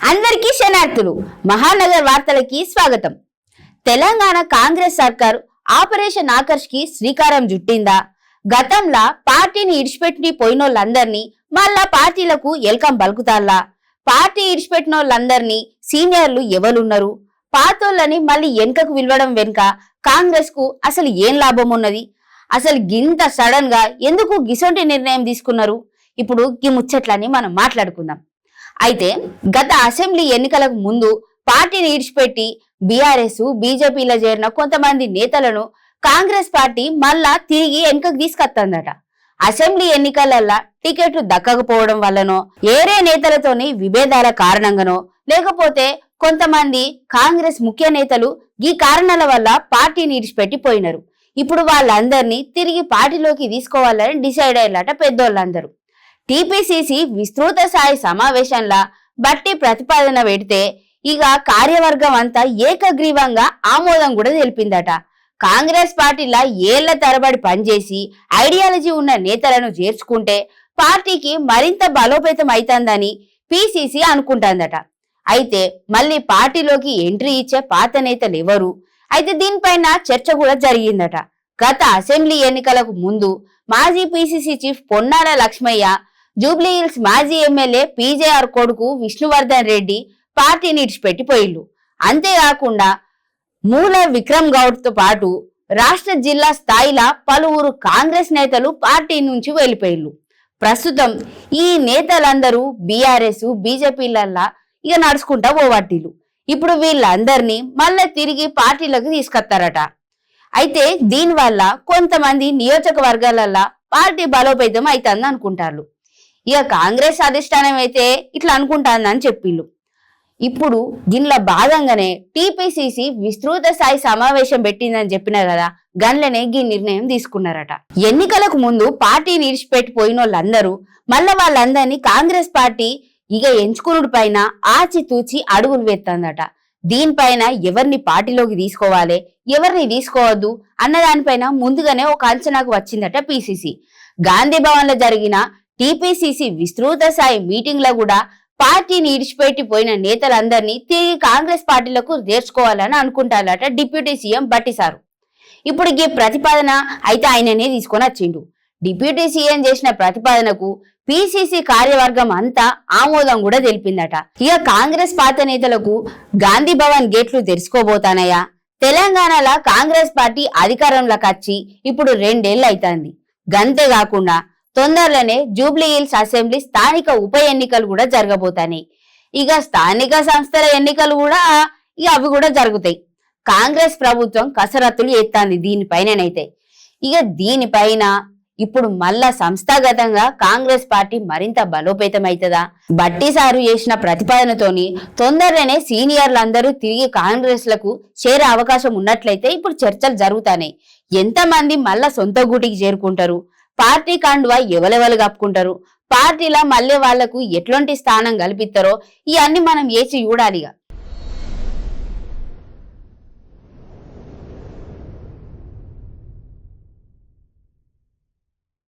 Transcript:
అందరికీ శనార్థులు. మహానగర్ వార్తలకి స్వాగతం. తెలంగాణ కాంగ్రెస్ సర్కార్ ఆపరేషన్ ఆకర్ష్ కి శ్రీకారం చుట్టిందా? గతంలో పార్టీని ఇడిచిపెట్టి పోయినోళ్ళందరినీ మళ్ళా పార్టీలకు ఎల్కం పలుకుతాల్లా? పార్టీ ఇడిచిపెట్టినోళ్ళందరినీ సీనియర్లు ఎవరున్నారు? పాతోళ్ళని మళ్ళీ వెనుకకు విలవడం వెనుక కాంగ్రెస్ కు అసలు ఏం లాభం ఉన్నది? అసలు గింత సడన్ గా ఎందుకు గిసొంటి నిర్ణయం తీసుకున్నారు? ఇప్పుడు ఈ ముచ్చట్లని మనం మాట్లాడుకుందాం. అయితే గత అసెంబ్లీ ఎన్నికలకు ముందు పార్టీని ఇడిచిపెట్టి బీఆర్ఎస్ బీజేపీలో చేరిన కొంతమంది నేతలను కాంగ్రెస్ పార్టీ మళ్ళా తిరిగి వెనుకకు తీసుకొస్తుందట. అసెంబ్లీ ఎన్నికలల్లా టికెట్లు దక్కకపోవడం వల్లనో, ఏరే నేతలతోని విభేదాల కారణంగానో, లేకపోతే కొంతమంది కాంగ్రెస్ ముఖ్య నేతలు ఈ కారణాల వల్ల పార్టీని ఇడిచిపెట్టి పోయినారు. ఇప్పుడు వాళ్ళందరినీ తిరిగి పార్టీలోకి తీసుకోవాలని డిసైడ్ అయ్యారట పెద్దోళ్ళందరూ. టీపీసీసీ విస్తృత స్థాయి సమావేశంలో బట్టి ప్రతిపాదన పెడితే ఇక కార్యవర్గం అంతా ఏకగ్రీవంగా ఆమోదం కూడా తెలిపిందట. కాంగ్రెస్ పార్టీలా ఏళ్ల తరబడి పనిచేసి ఐడియాలజీ ఉన్న నేతలను చేర్చుకుంటే పార్టీకి మరింత బలోపేతం అవుతుందని పీసీసీ అనుకుంటాందట. అయితే మళ్ళీ పార్టీలోకి ఎంట్రీ ఇచ్చే పాత నేతలు ఎవరు? అయితే దీనిపైన చర్చ కూడా జరిగిందట. గత అసెంబ్లీ ఎన్నికలకు ముందు మాజీ పీసీసీ చీఫ్ పొన్నాల లక్ష్మయ్య, జూబ్లీహిల్స్ మాజీ ఎమ్మెల్యే పీజేఆర్ కొడుకు విష్ణువర్ధన్ రెడ్డి పార్టీని ఇడిచిపెట్టిపోయిళ్ళు. అంతేకాకుండా మూల విక్రమ్ గౌడ్ తో పాటు రాష్ట్ర జిల్లా స్థాయిలో పలువురు కాంగ్రెస్ నేతలు పార్టీ నుంచి వెళ్లిపోయిళ్ళు. ప్రస్తుతం ఈ నేతలందరూ బీఆర్ఎస్ బీజేపీలల్లా ఇక నడుచుకుంటా పోవట్టిలు. ఇప్పుడు వీళ్ళందరినీ మళ్ళా తిరిగి పార్టీలకు తీసుకొస్తారట. అయితే దీనివల్ల కొంతమంది నియోజకవర్గాలల్లా పార్టీ బలోపేతం అవుతుంది అనుకుంటారు. ఇక కాంగ్రెస్ అధిష్టానం అయితే ఇట్లా అనుకుంటానని చెప్పిళ్ళు. ఇప్పుడు దీనిలో భాగంగానే టీపీసీసీ విస్తృత స్థాయి సమావేశం పెట్టిందని చెప్పినా కదా, గన్లనే ఈ నిర్ణయం తీసుకున్నారట. ఎన్నికలకు ముందు పార్టీని ఇడిచిపెట్టి పోయిన వాళ్ళందరూ మళ్ళా వాళ్ళందరినీ కాంగ్రెస్ పార్టీ ఇక ఎంచుకునుడి పైన ఆచితూచి అడుగులు వేస్తుందట. దీనిపైన ఎవరిని పార్టీలోకి తీసుకోవాలి, ఎవరిని తీసుకోవద్దు అన్న దానిపైన ముందుగానే ఒక అంచనాకు వచ్చిందట పీసీసీ. గాంధీ భవన్ లో జరిగిన టీపీసీసీ విస్తృత స్థాయి మీటింగ్ లో కూడా పార్టీని ఇడిచిపెట్టి పోయిన నేతలందరినీ తిరిగి కాంగ్రెస్ పార్టీలకు చేర్చుకోవాలని అనుకుంటారట డిప్యూటీ సీఎం బట్టి సారు. ఇప్పుడు ఈ ప్రతిపాదన అయితే ఆయననే తీసుకొని వచ్చిండు. డిప్యూటీ సీఎం చేసిన ప్రతిపాదనకు పీసీసీ కార్యవర్గం అంతా ఆమోదం కూడా తెలిపిందట. ఇక కాంగ్రెస్ పాత నేతలకు గాంధీ భవన్ గేట్లు తెరుచుకోబోతానయా? తెలంగాణలో కాంగ్రెస్ పార్టీ అధికారంలోకి వచ్చి ఇప్పుడు 2 ఏళ్ళు అవుతుంది. గంతే కాకుండా తొందరలోనే జూబ్లీహిల్స్ అసెంబ్లీ స్థానిక ఉప ఎన్నికలు కూడా జరగబోతాయి. ఇక స్థానిక సంస్థల ఎన్నికలు కూడా అవి కూడా జరుగుతాయి. కాంగ్రెస్ ప్రభుత్వం కసరత్తులు ఎత్తాంది దీనిపైననైతే. ఇక దీనిపైన ఇప్పుడు మళ్ళా సంస్థాగతంగా కాంగ్రెస్ పార్టీ మరింత బలోపేతం అవుతుందా? బట్టి సారు చేసిన ప్రతిపాదనతోని తొందరలోనే సీనియర్లందరూ తిరిగి కాంగ్రెస్ లకు చేరే అవకాశం ఉన్నట్లయితే ఇప్పుడు చర్చలు జరుగుతాయి. ఎంతమంది మళ్ళా సొంత గూటికి చేరుకుంటారు? పార్టీ కండువా ఎవరెవరు కప్పుకుంటారు? పార్టీలో మళ్ళీ వాళ్లకు ఎట్లాంటి స్థానం కల్పిస్తారో ఇవన్నీ మనం ఏచి చూడాలిగా.